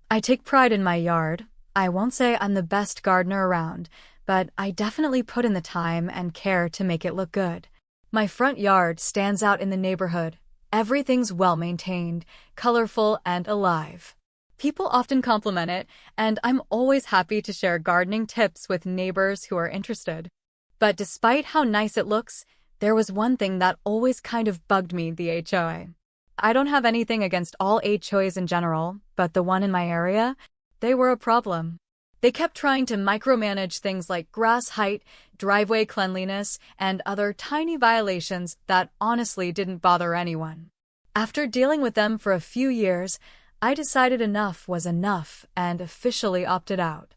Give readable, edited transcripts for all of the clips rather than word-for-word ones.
I take pride in my yard. I won't say I'm the best gardener around, but I definitely put in the time and care to make it look good. My front yard stands out in the neighborhood. Everything's well maintained, colorful, and alive. People often compliment it, and I'm always happy to share gardening tips with neighbors who are interested. But despite how nice it looks, there was one thing that always kind of bugged me, the HOA. I don't have anything against all HOAs in general, but the one in my area, they were a problem. They kept trying to micromanage things like grass height, driveway cleanliness, and other tiny violations that honestly didn't bother anyone. After dealing with them for a few years, I decided enough was enough and officially opted out.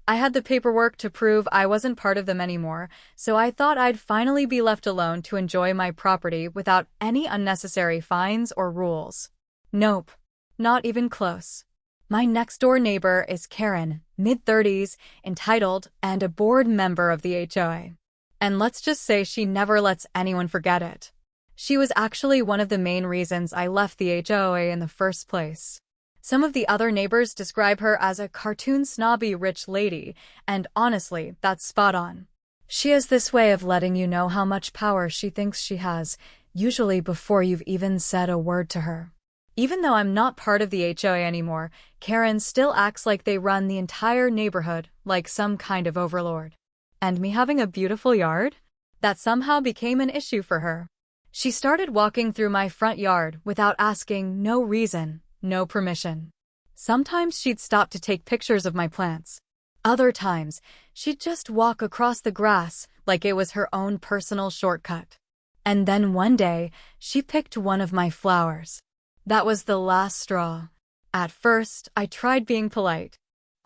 I had the paperwork to prove I wasn't part of them anymore, so I thought I'd finally be left alone to enjoy my property without any unnecessary fines or rules. Nope, not even close. My next-door neighbor is Karen, mid-30s, entitled, and a board member of the HOA. And let's just say she never lets anyone forget it. She was actually one of the main reasons I left the HOA in the first place. Some of the other neighbors describe her as a cartoon snobby rich lady, and honestly, that's spot on. She has this way of letting you know how much power she thinks she has, usually before you've even said a word to her. Even though I'm not part of the HOA anymore, Karen still acts like they run the entire neighborhood, like some kind of overlord. And me having a beautiful yard? That somehow became an issue for her. She started walking through my front yard without asking, no reason, no permission. Sometimes she'd stop to take pictures of my plants. Other times, she'd just walk across the grass like it was her own personal shortcut. And then one day, she picked one of my flowers. That was the last straw. At first, I tried being polite.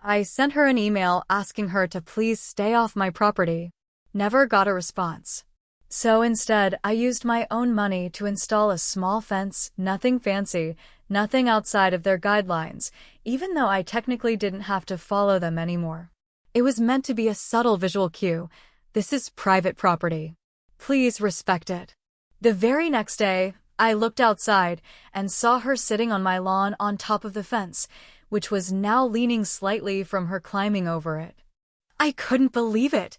I sent her an email asking her to please stay off my property. Never got a response. So instead, I used my own money to install a small fence, nothing fancy, nothing outside of their guidelines, even though I technically didn't have to follow them anymore. It was meant to be a subtle visual cue. This is private property. Please respect it. The very next day, I looked outside and saw her sitting on my lawn on top of the fence, which was now leaning slightly from her climbing over it. I couldn't believe it.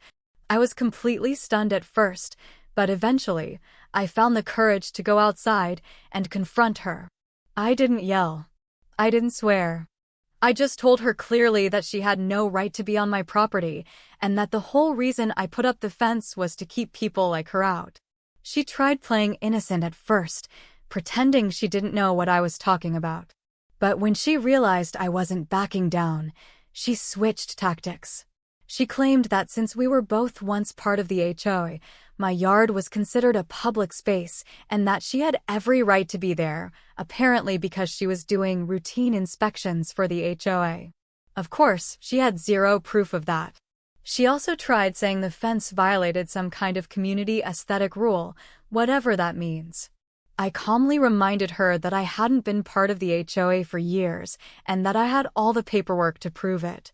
I was completely stunned at first, but eventually, I found the courage to go outside and confront her. I didn't yell. I didn't swear. I just told her clearly that she had no right to be on my property, and that the whole reason I put up the fence was to keep people like her out. She tried playing innocent at first, pretending she didn't know what I was talking about. But when she realized I wasn't backing down, she switched tactics. She claimed that since we were both once part of the HOA, my yard was considered a public space and that she had every right to be there, apparently because she was doing routine inspections for the HOA. Of course, she had zero proof of that. She also tried saying the fence violated some kind of community aesthetic rule, whatever that means. I calmly reminded her that I hadn't been part of the HOA for years and that I had all the paperwork to prove it.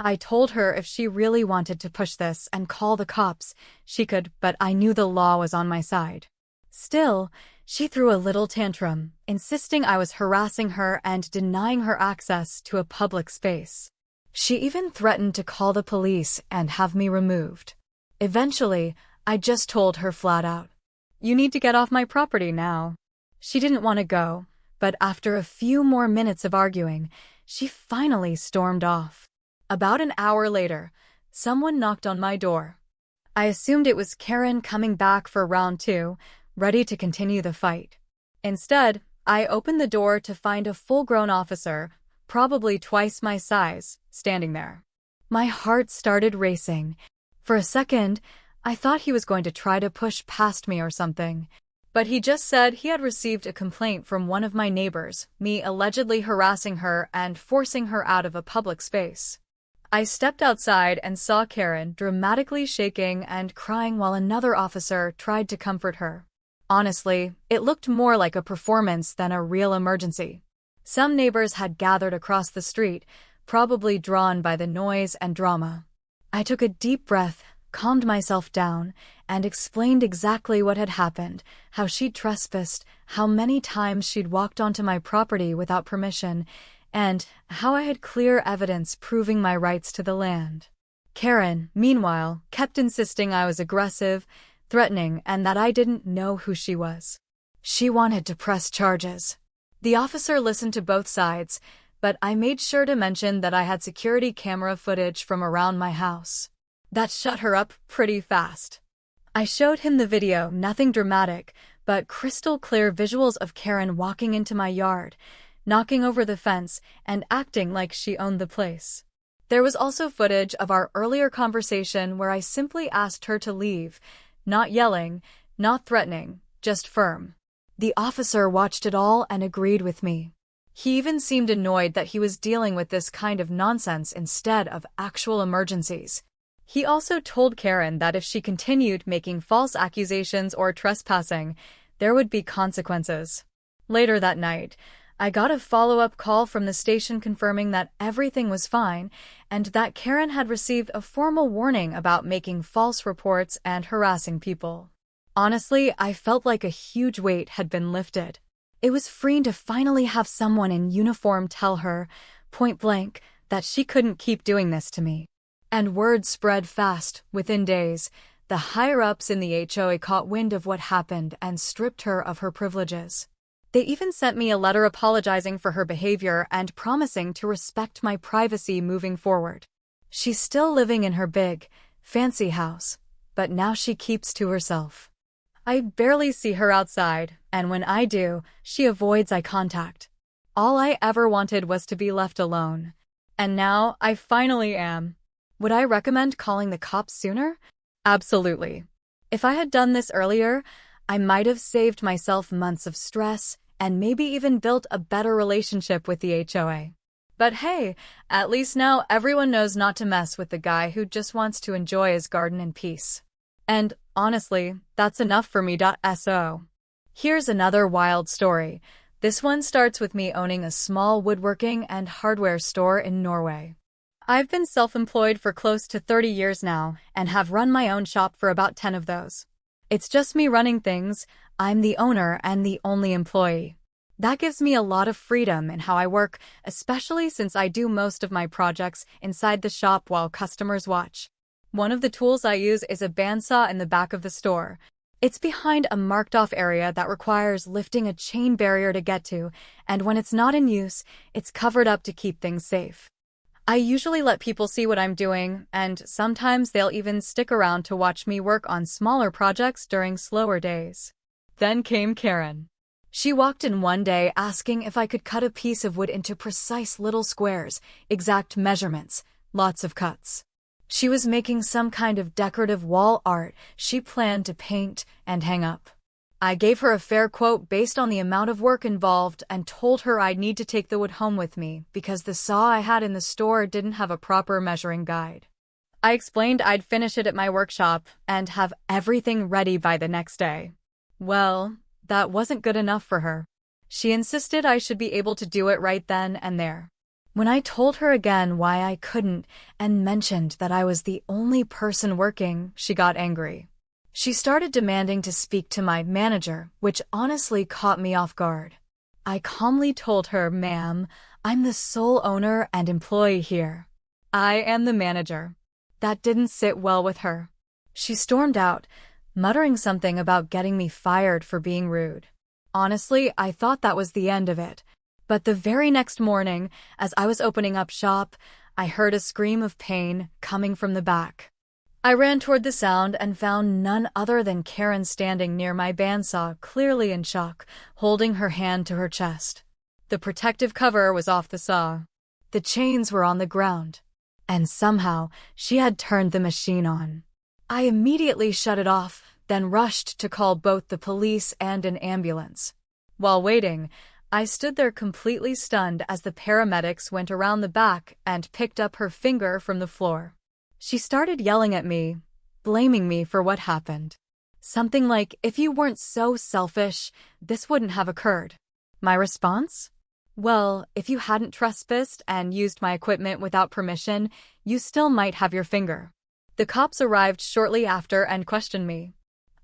I told her if she really wanted to push this and call the cops, she could, but I knew the law was on my side. Still, she threw a little tantrum, insisting I was harassing her and denying her access to a public space. She even threatened to call the police and have me removed. Eventually, I just told her flat out, "You need to get off my property now." She didn't want to go, but after a few more minutes of arguing, she finally stormed off. About an hour later, someone knocked on my door. I assumed it was Karen coming back for round 2, ready to continue the fight. Instead, I opened the door to find a full-grown officer, probably twice my size, standing there. My heart started racing. For a second, I thought he was going to try to push past me or something. But he just said he had received a complaint from one of my neighbors, me allegedly harassing her and forcing her out of a public space. I stepped outside and saw Karen dramatically shaking and crying while another officer tried to comfort her. Honestly, it looked more like a performance than a real emergency. Some neighbors had gathered across the street, probably drawn by the noise and drama. I took a deep breath, calmed myself down, and explained exactly what had happened, how she'd trespassed, how many times she'd walked onto my property without permission, and how I had clear evidence proving my rights to the land. Karen, meanwhile, kept insisting I was aggressive, threatening, and that I didn't know who she was. She wanted to press charges. The officer listened to both sides, but I made sure to mention that I had security camera footage from around my house. That shut her up pretty fast. I showed him the video, nothing dramatic, but crystal clear visuals of Karen walking into my yard, knocking over the fence, and acting like she owned the place. There was also footage of our earlier conversation where I simply asked her to leave, not yelling, not threatening, just firm. The officer watched it all and agreed with me. He even seemed annoyed that he was dealing with this kind of nonsense instead of actual emergencies. He also told Karen that if she continued making false accusations or trespassing, there would be consequences. Later that night, I got a follow-up call from the station confirming that everything was fine and that Karen had received a formal warning about making false reports and harassing people. Honestly, I felt like a huge weight had been lifted. It was freeing to finally have someone in uniform tell her, point blank, that she couldn't keep doing this to me. And word spread fast. Within days, the higher-ups in the HOA caught wind of what happened and stripped her of her privileges. They even sent me a letter apologizing for her behavior and promising to respect my privacy moving forward. She's still living in her big, fancy house, but now she keeps to herself. I barely see her outside, and when I do, she avoids eye contact. All I ever wanted was to be left alone. And now I finally am. Would I recommend calling the cops sooner? Absolutely. If I had done this earlier, I might have saved myself months of stress and maybe even built a better relationship with the HOA. But hey, at least now everyone knows not to mess with the guy who just wants to enjoy his garden in peace. And honestly, that's enough for me. So, here's another wild story. This one starts with me owning a small woodworking and hardware store in Norway. I've been self-employed for close to 30 years now and have run my own shop for about 10 of those. It's just me running things. I'm the owner and the only employee. That gives me a lot of freedom in how I work, especially since I do most of my projects inside the shop while customers watch. One of the tools I use is a bandsaw in the back of the store. It's behind a marked-off area that requires lifting a chain barrier to get to, and when it's not in use, it's covered up to keep things safe. I usually let people see what I'm doing, and sometimes they'll even stick around to watch me work on smaller projects during slower days. Then came Karen. She walked in one day asking if I could cut a piece of wood into precise little squares, exact measurements, lots of cuts. She was making some kind of decorative wall art she planned to paint and hang up. I gave her a fair quote based on the amount of work involved and told her I'd need to take the wood home with me because the saw I had in the store didn't have a proper measuring guide. I explained I'd finish it at my workshop and have everything ready by the next day. Well, that wasn't good enough for her. She insisted I should be able to do it right then and there. When I told her again why I couldn't and mentioned that I was the only person working, she got angry. She started demanding to speak to my manager, which honestly caught me off guard. I calmly told her, "Ma'am, I'm the sole owner and employee here. I am the manager." That didn't sit well with her. She stormed out, muttering something about getting me fired for being rude. Honestly, I thought that was the end of it. But the very next morning, as I was opening up shop, I heard a scream of pain coming from the back. I ran toward the sound and found none other than Karen standing near my bandsaw, clearly in shock, holding her hand to her chest. The protective cover was off the saw. The chains were on the ground. And somehow, she had turned the machine on. I immediately shut it off, then rushed to call both the police and an ambulance. While waiting, I stood there completely stunned as the paramedics went around the back and picked up her finger from the floor. She started yelling at me, blaming me for what happened. Something like, "If you weren't so selfish, this wouldn't have occurred." My response? Well, if you hadn't trespassed and used my equipment without permission, you still might have your finger. The cops arrived shortly after and questioned me.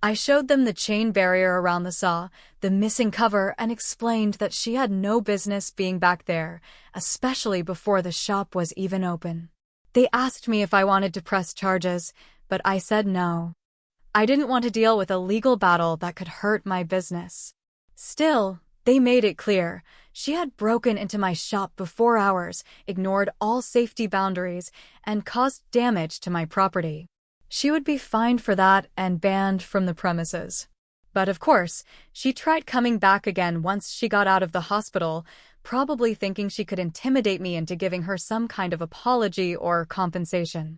I showed them the chain barrier around the saw, the missing cover, and explained that she had no business being back there, especially before the shop was even open. They asked me if I wanted to press charges, but I said no. I didn't want to deal with a legal battle that could hurt my business. Still, they made it clear she had broken into my shop before hours, ignored all safety boundaries, and caused damage to my property. She would be fined for that and banned from the premises. But of course, she tried coming back again once she got out of the hospital, probably thinking she could intimidate me into giving her some kind of apology or compensation.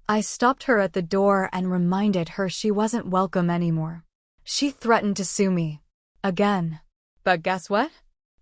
I stopped her at the door and reminded her she wasn't welcome anymore. She threatened to sue me. Again. But guess what?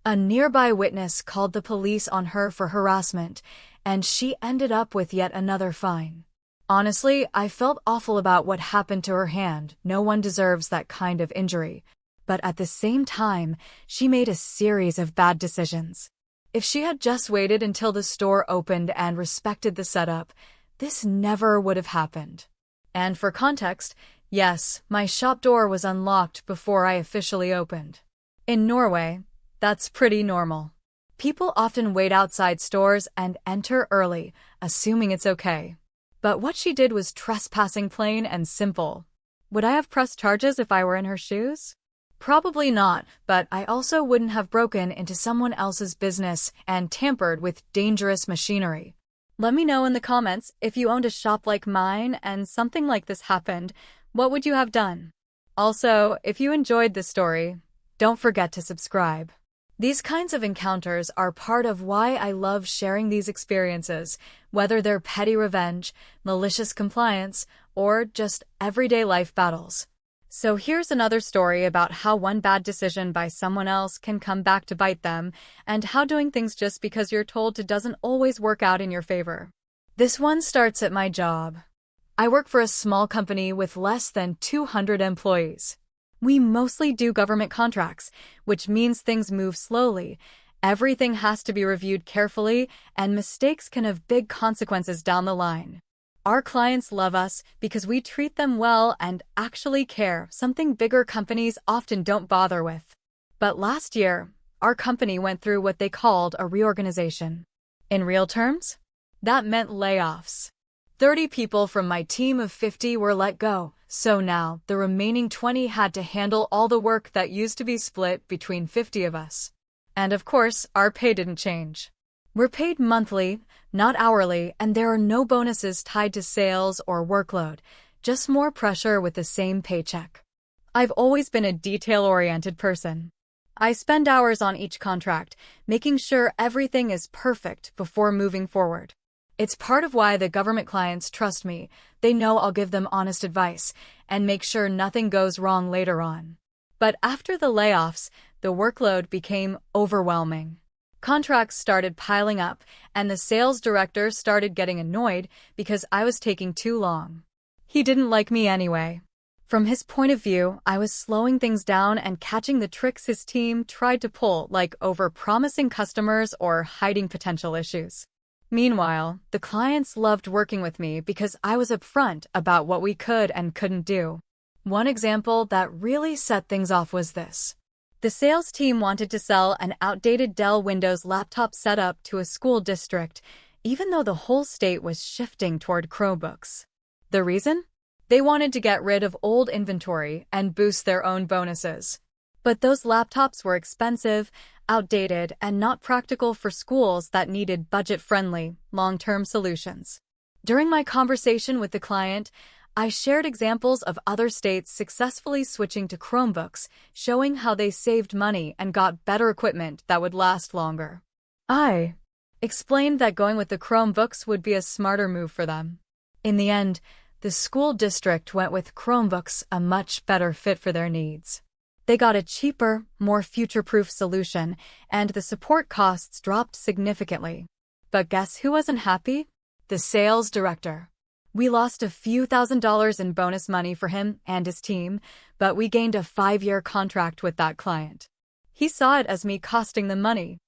A nearby witness called the police on her for harassment, and she ended up with yet another fine. Honestly, I felt awful about what happened to her hand. No one deserves that kind of injury. But at the same time, she made a series of bad decisions. If she had just waited until the store opened and respected the setup, this never would have happened. And for context, yes, my shop door was unlocked before I officially opened. In Norway, that's pretty normal. People often wait outside stores and enter early, assuming it's okay. But what she did was trespassing, plain and simple. Would I have pressed charges if I were in her shoes? Probably not, but I also wouldn't have broken into someone else's business and tampered with dangerous machinery. Let me know in the comments if you owned a shop like mine and something like this happened. What would you have done? Also, if you enjoyed this story, don't forget to subscribe. These kinds of encounters are part of why I love sharing these experiences, whether they're petty revenge, malicious compliance, or just everyday life battles. So here's another story about how one bad decision by someone else can come back to bite them, and how doing things just because you're told to doesn't always work out in your favor. This one starts at my job. I work for a small company with less than 200 employees. We mostly do government contracts, which means things move slowly. Everything has to be reviewed carefully, and mistakes can have big consequences down the line. Our clients love us because we treat them well and actually care, something bigger companies often don't bother with. But last year, our company went through what they called a reorganization. In real terms, that meant layoffs. 30 people from my team of 50 were let go, so now the remaining 20 had to handle all the work that used to be split between 50 of us. And of course, our pay didn't change. We're paid monthly, not hourly, and there are no bonuses tied to sales or workload, just more pressure with the same paycheck. I've always been a detail-oriented person. I spend hours on each contract, making sure everything is perfect before moving forward. It's part of why the government clients trust me. They know I'll give them honest advice and make sure nothing goes wrong later on. But after the layoffs, the workload became overwhelming. Contracts started piling up, and the sales director started getting annoyed because I was taking too long. He didn't like me anyway. From his point of view, I was slowing things down and catching the tricks his team tried to pull, like over-promising customers or hiding potential issues. Meanwhile, the clients loved working with me because I was upfront about what we could and couldn't do. One example that really set things off was this. The sales team wanted to sell an outdated Dell Windows laptop setup to a school district, even though the whole state was shifting toward Chromebooks. The reason? They wanted to get rid of old inventory and boost their own bonuses. But those laptops were expensive, outdated, and not practical for schools that needed budget-friendly, long-term solutions. During my conversation with the client, I shared examples of other states successfully switching to Chromebooks, showing how they saved money and got better equipment that would last longer. I explained that going with the Chromebooks would be a smarter move for them. In the end, the school district went with Chromebooks, a much better fit for their needs. They got a cheaper, more future-proof solution, and the support costs dropped significantly. But guess who wasn't happy? The sales director. We lost a few $1,000s in bonus money for him and his team, but we gained a 5-year contract with that client. He saw it as me costing them money.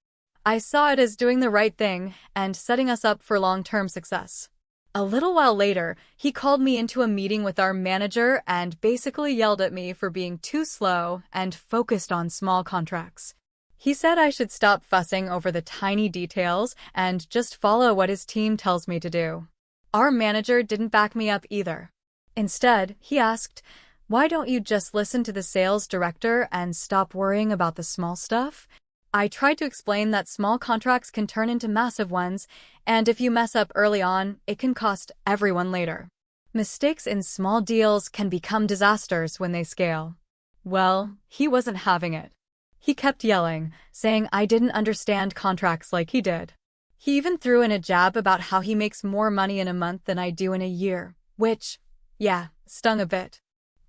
I saw it as doing the right thing and setting us up for long-term success. A little while later, he called me into a meeting with our manager and basically yelled at me for being too slow and focused on small contracts. He said I should stop fussing over the tiny details and just follow what his team tells me to do. Our manager didn't back me up either. Instead, he asked, "Why don't you just listen to the sales director and stop worrying about the small stuff?" I tried to explain that small contracts can turn into massive ones, and if you mess up early on, it can cost everyone later. Mistakes in small deals can become disasters when they scale. Well, he wasn't having it. He kept yelling, saying I didn't understand contracts like he did. He even threw in a jab about how he makes more money in a month than I do in a year, which, yeah, stung a bit.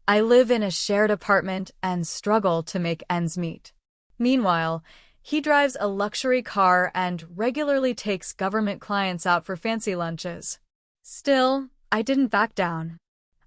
I live in a shared apartment and struggle to make ends meet. Meanwhile, he drives a luxury car and regularly takes government clients out for fancy lunches. Still, I didn't back down.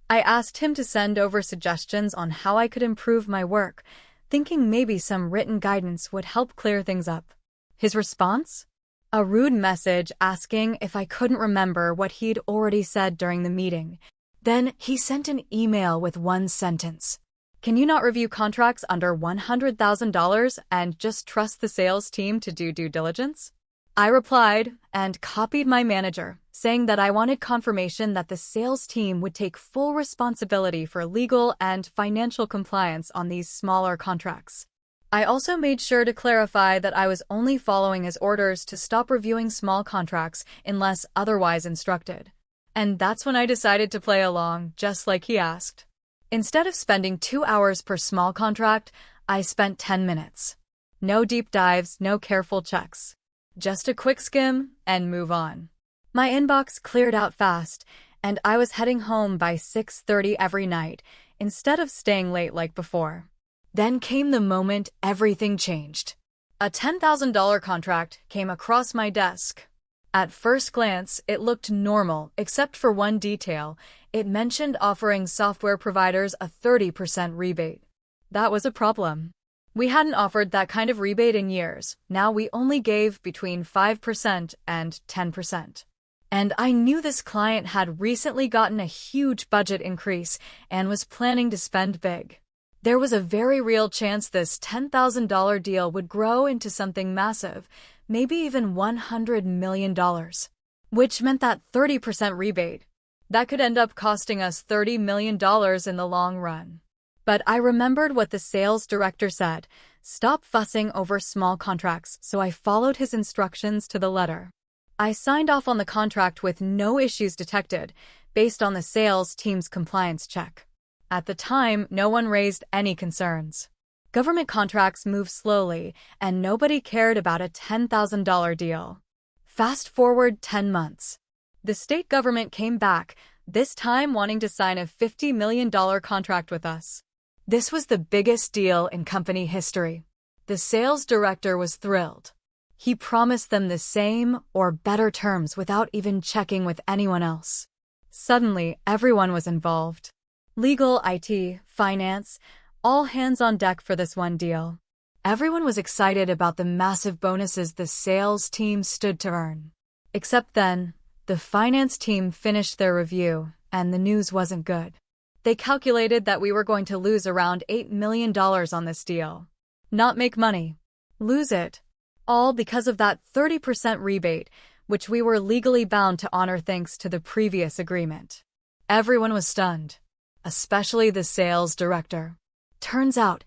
I asked him to send over suggestions on how I could improve my work, thinking maybe some written guidance would help clear things up. His response? A rude message asking if I couldn't remember what he'd already said during the meeting. Then he sent an email with one sentence. "Can you not review contracts under $100,000 and just trust the sales team to do due diligence?" I replied and copied my manager, saying that I wanted confirmation that the sales team would take full responsibility for legal and financial compliance on these smaller contracts. I also made sure to clarify that I was only following his orders to stop reviewing small contracts unless otherwise instructed. And that's when I decided to play along, just like he asked. Instead of spending 2 hours per small contract, I spent 10 minutes. No deep dives, no careful checks. Just a quick skim and move on. My inbox cleared out fast, and I was heading home by 6:30 every night, instead of staying late like before. Then came the moment everything changed. A $10,000 contract came across my desk. At first glance, it looked normal, except for one detail. It mentioned offering software providers a 30% rebate. That was a problem. We hadn't offered that kind of rebate in years. Now we only gave between 5% and 10%. And I knew this client had recently gotten a huge budget increase and was planning to spend big. There was a very real chance this $10,000 deal would grow into something massive, maybe even $100 million, which meant that 30% rebate, that could end up costing us $30 million in the long run. But I remembered what the sales director said, stop fussing over small contracts, so I followed his instructions to the letter. I signed off on the contract with no issues detected, based on the sales team's compliance check. At the time, no one raised any concerns. Government contracts move slowly, and nobody cared about a $10,000 deal. Fast forward 10 months. The state government came back, this time wanting to sign a $50 million contract with us. This was the biggest deal in company history. The sales director was thrilled. He promised them the same or better terms without even checking with anyone else. Suddenly, everyone was involved. Legal, IT, finance, all hands on deck for this one deal. Everyone was excited about the massive bonuses the sales team stood to earn. Except then, the finance team finished their review, and the news wasn't good. They calculated that we were going to lose around $8 million on this deal. Not make money. Lose it. All because of that 30% rebate, which we were legally bound to honor thanks to the previous agreement. Everyone was stunned, especially the sales director. Turns out,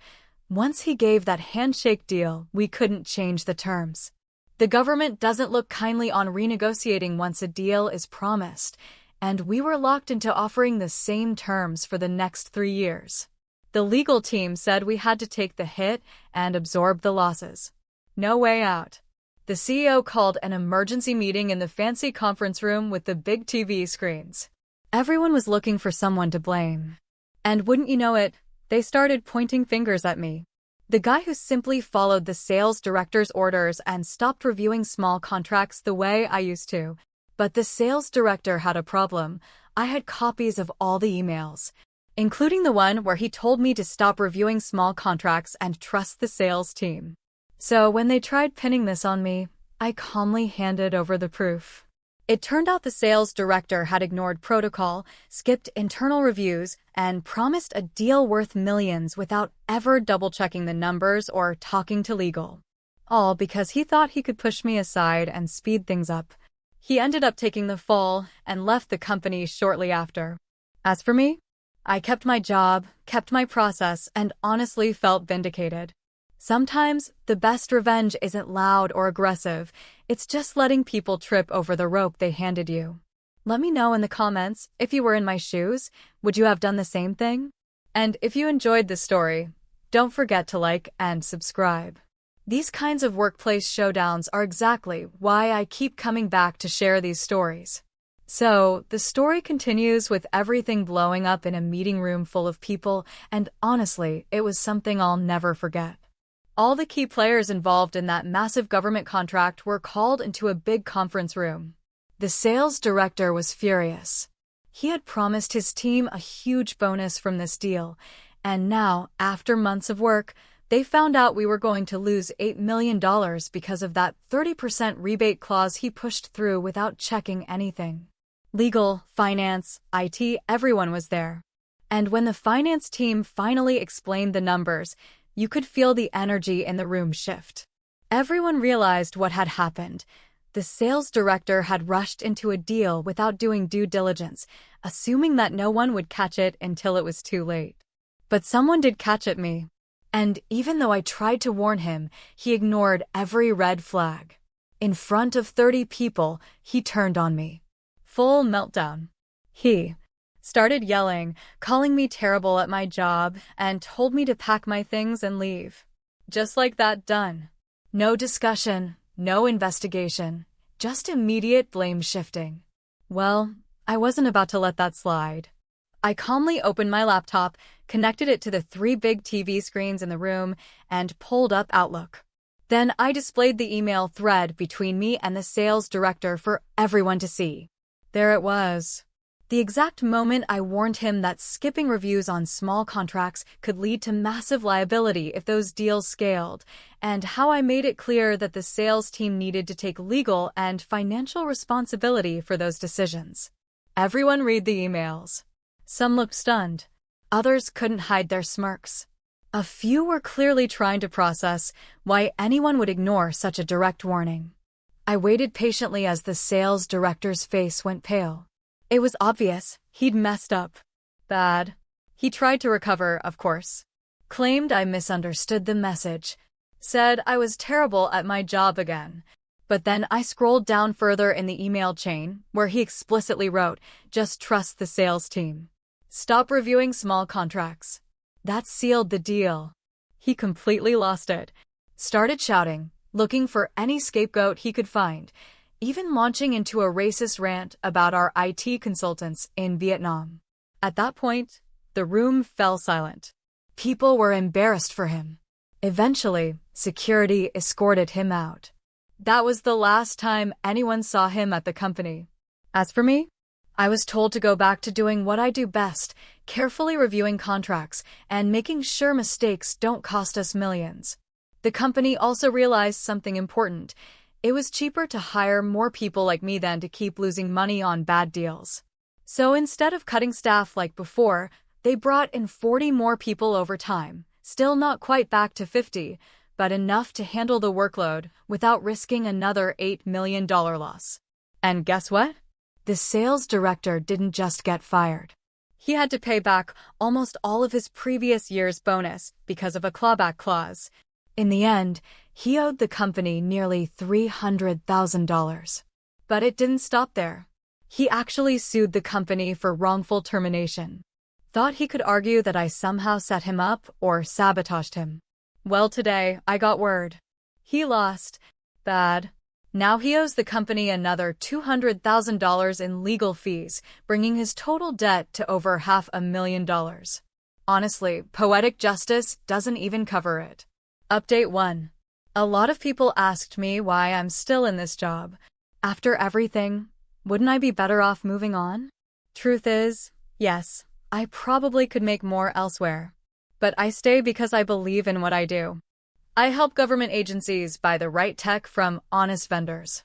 once he gave that handshake deal, we couldn't change the terms. The government doesn't look kindly on renegotiating once a deal is promised, and we were locked into offering the same terms for the next 3 years. The legal team said we had to take the hit and absorb the losses. No way out. The CEO called an emergency meeting in the fancy conference room with the big TV screens. Everyone was looking for someone to blame. And wouldn't you know it, they started pointing fingers at me. The guy who simply followed the sales director's orders and stopped reviewing small contracts the way I used to. But the sales director had a problem. I had copies of all the emails, including the one where he told me to stop reviewing small contracts and trust the sales team. So when they tried pinning this on me, I calmly handed over the proof. It turned out the sales director had ignored protocol, skipped internal reviews, and promised a deal worth millions without ever double-checking the numbers or talking to legal. All because he thought he could push me aside and speed things up. He ended up taking the fall and left the company shortly after. As for me, I kept my job, kept my process, and honestly felt vindicated. Sometimes, the best revenge isn't loud or aggressive, it's just letting people trip over the rope they handed you. Let me know in the comments, if you were in my shoes, would you have done the same thing? And if you enjoyed this story, don't forget to like and subscribe. These kinds of workplace showdowns are exactly why I keep coming back to share these stories. So, the story continues with everything blowing up in a meeting room full of people, and honestly, it was something I'll never forget. All the key players involved in that massive government contract were called into a big conference room. The sales director was furious. He had promised his team a huge bonus from this deal, and now, after months of work, they found out we were going to lose $8 million because of that 30% rebate clause he pushed through without checking anything. Legal, finance, IT, everyone was there. And when the finance team finally explained the numbers, you could feel the energy in the room shift. Everyone realized what had happened. The sales director had rushed into a deal without doing due diligence, assuming that no one would catch it until it was too late. But someone did catch it, me. And even though I tried to warn him, he ignored every red flag. In front of 30 people, he turned on me. Full meltdown. He started yelling, calling me terrible at my job, and told me to pack my things and leave. Just like that, done. No discussion, no investigation, just immediate blame shifting. Well, I wasn't about to let that slide. I calmly opened my laptop, connected it to the 3 big TV screens in the room, and pulled up Outlook. Then I displayed the email thread between me and the sales director for everyone to see. There it was. The exact moment I warned him that skipping reviews on small contracts could lead to massive liability if those deals scaled, and how I made it clear that the sales team needed to take legal and financial responsibility for those decisions. Everyone read the emails. Some looked stunned. Others couldn't hide their smirks. A few were clearly trying to process why anyone would ignore such a direct warning. I waited patiently as the sales director's face went pale. It was obvious he'd messed up. Bad. He tried to recover, of course. Claimed I misunderstood the message. Said I was terrible at my job again. But then I scrolled down further in the email chain, where he explicitly wrote, "Just trust the sales team. Stop reviewing small contracts." That sealed the deal. He completely lost it. Started shouting, looking for any scapegoat he could find, even launching into a racist rant about our IT consultants in Vietnam. At that point, the room fell silent. People were embarrassed for him. Eventually, security escorted him out. That was the last time anyone saw him at the company. As for me, I was told to go back to doing what I do best, carefully reviewing contracts and making sure mistakes don't cost us millions. The company also realized something important. It was cheaper to hire more people like me than to keep losing money on bad deals. So instead of cutting staff like before, they brought in 40 more people over time, still not quite back to 50, but enough to handle the workload without risking another $8 million loss. And guess what? The sales director didn't just get fired. He had to pay back almost all of his previous year's bonus because of a clawback clause. In the end, he owed the company nearly $300,000. But it didn't stop there. He actually sued the company for wrongful termination. Thought he could argue that I somehow set him up or sabotaged him. Well, today, I got word. He lost. Bad. Now he owes the company another $200,000 in legal fees, bringing his total debt to over $500,000. Honestly, poetic justice doesn't even cover it. Update 1. A lot of people asked me why I'm still in this job. After everything, wouldn't I be better off moving on? Truth is, yes, I probably could make more elsewhere. But I stay because I believe in what I do. I help government agencies buy the right tech from honest vendors.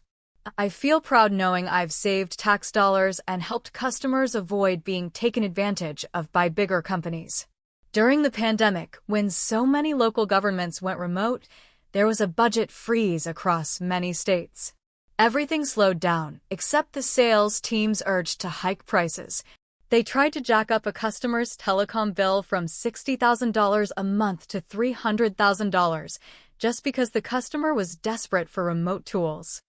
I feel proud knowing I've saved tax dollars and helped customers avoid being taken advantage of by bigger companies. During the pandemic, when so many local governments went remote, there was a budget freeze across many states. Everything slowed down, except the sales team's urge to hike prices. They tried to jack up a customer's telecom bill from $60,000 a month to $300,000 just because the customer was desperate for remote tools.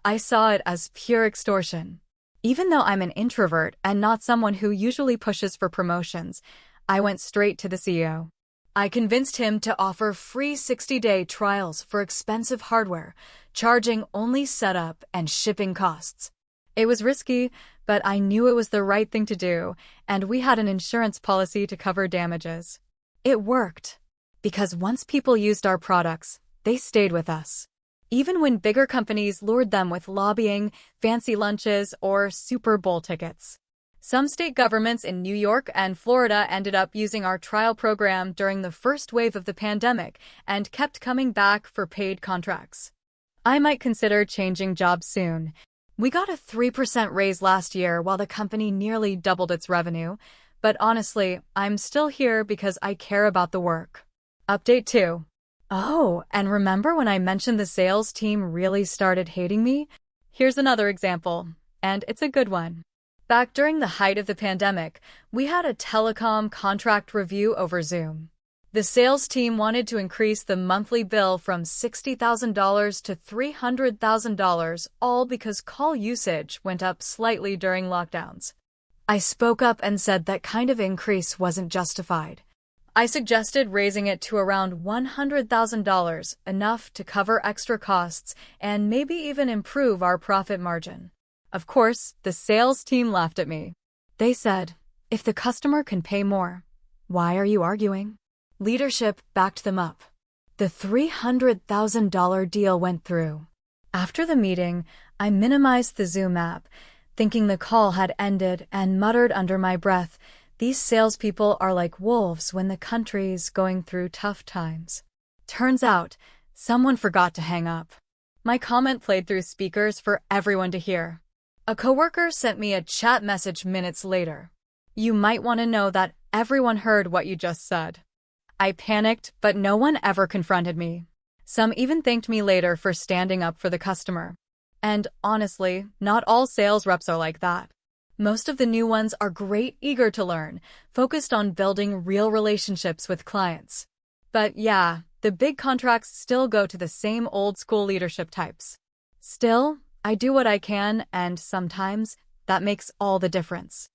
I saw it as pure extortion. Even though I'm an introvert and not someone who usually pushes for promotions, I went straight to the CEO. I convinced him to offer free 60-day trials for expensive hardware, charging only setup and shipping costs. It was risky, but I knew it was the right thing to do, and we had an insurance policy to cover damages. It worked, because once people used our products, they stayed with us. Even when bigger companies lured them with lobbying, fancy lunches, or Super Bowl tickets. Some state governments in New York and Florida ended up using our trial program during the first wave of the pandemic and kept coming back for paid contracts. I might consider changing jobs soon. We got a 3% raise last year while the company nearly doubled its revenue, but honestly, I'm still here because I care about the work. Update 2. Oh, and remember when I mentioned the sales team really started hating me? Here's another example, and it's a good one. Back during the height of the pandemic, we had a telecom contract review over Zoom. The sales team wanted to increase the monthly bill from $60,000 to $300,000, all because call usage went up slightly during lockdowns. I spoke up and said that kind of increase wasn't justified. I suggested raising it to around $100,000, enough to cover extra costs and maybe even improve our profit margin. Of course, the sales team laughed at me. They said, "If the customer can pay more, why are you arguing?" Leadership backed them up. The $300,000 deal went through. After the meeting, I minimized the Zoom app, thinking the call had ended, and muttered under my breath, "These salespeople are like wolves when the country's going through tough times." Turns out, someone forgot to hang up. My comment played through speakers for everyone to hear. A coworker sent me a chat message minutes later. "You might want to know that everyone heard what you just said." I panicked, but no one ever confronted me. Some even thanked me later for standing up for the customer. And honestly, not all sales reps are like that. Most of the new ones are great, eager to learn, focused on building real relationships with clients. But yeah, the big contracts still go to the same old-school leadership types. Still, I do what I can, and sometimes that makes all the difference.